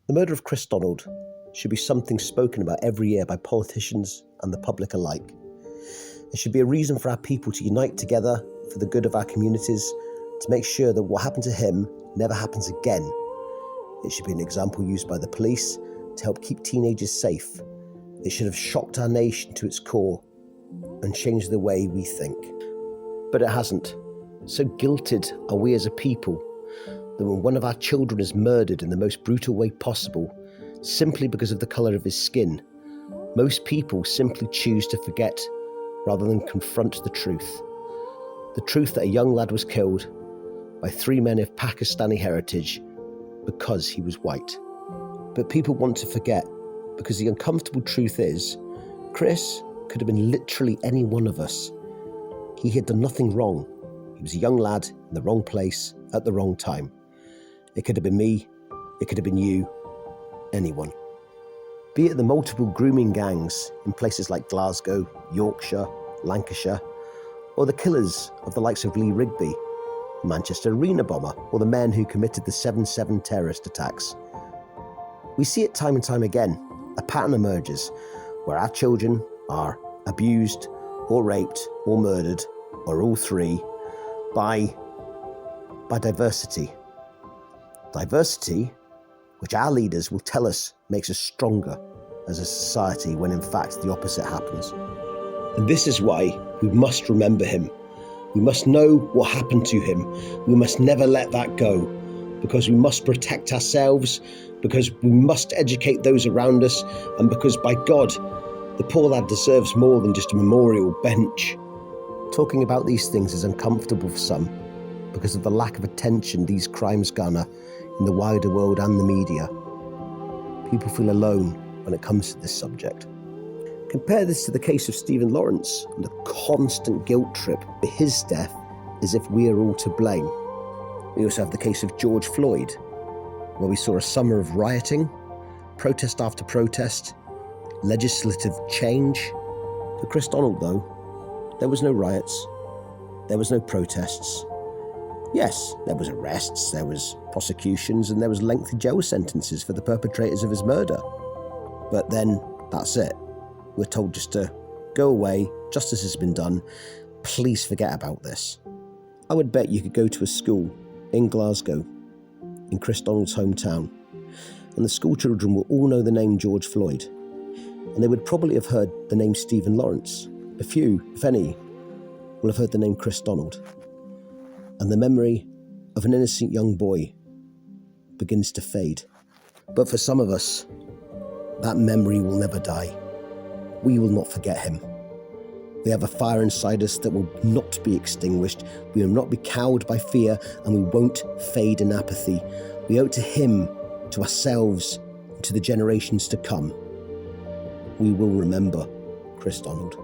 The murder of Kriss Donald should be something spoken about every year by politicians and the public alike. It should be a reason for our people to unite together for the good of our communities, to make sure that what happened to him never happens again. It should be an example used by the police to help keep teenagers safe. It should have shocked our nation to its core and changed the way we think. But it hasn't. So guilted are we as a people that when one of our children is murdered in the most brutal way possible, simply because of the colour of his skin, most people simply choose to forget rather than confront the truth. The truth that a young lad was killed by 3 men of Pakistani heritage because he was white. But people want to forget because the uncomfortable truth is, Kriss could have been literally any one of us. He had done nothing wrong. He was a young lad in the wrong place at the wrong time. It could have been me, it could have been you, anyone. Be it the multiple grooming gangs in places like Glasgow, Yorkshire, Lancashire, or the killers of the likes of Lee Rigby, the Manchester Arena bomber, or the men who committed the 7/7 terrorist attacks. We see it time and time again. A pattern emerges where our children are abused or raped or murdered, or all three, by diversity. Diversity, which our leaders will tell us makes us stronger as a society, when in fact the opposite happens. And this is why we must remember him. We must know what happened to him. We must never let that go, because we must protect ourselves, because we must educate those around us, and because, by God, the poor lad deserves more than just a memorial bench. Talking about these things is uncomfortable for some because of the lack of attention these crimes garner in the wider world and the media. People feel alone when it comes to this subject. Compare this to the case of Stephen Lawrence and the constant guilt trip for his death as if we are all to blame. We also have the case of George Floyd, where we saw a summer of rioting, protest after protest, legislative change. For Kriss Donald, though, there was no riots, there was no protests. Yes, there was arrests, there was prosecutions, and there was lengthy jail sentences for the perpetrators of his murder. But then, that's it. We're told just to go away, justice has been done, please forget about this. I would bet you could go to a school in Glasgow, in Kriss Donald's hometown, and the school children will all know the name George Floyd, and they would probably have heard the name Stephen Lawrence. A few, if any, will have heard the name Kriss Donald. And the memory of an innocent young boy begins to fade. But for some of us, that memory will never die. We will not forget him. We have a fire inside us that will not be extinguished. We will not be cowed by fear, and we won't fade in apathy. We owe it to him, to ourselves, and to the generations to come. We will remember Kriss Donald.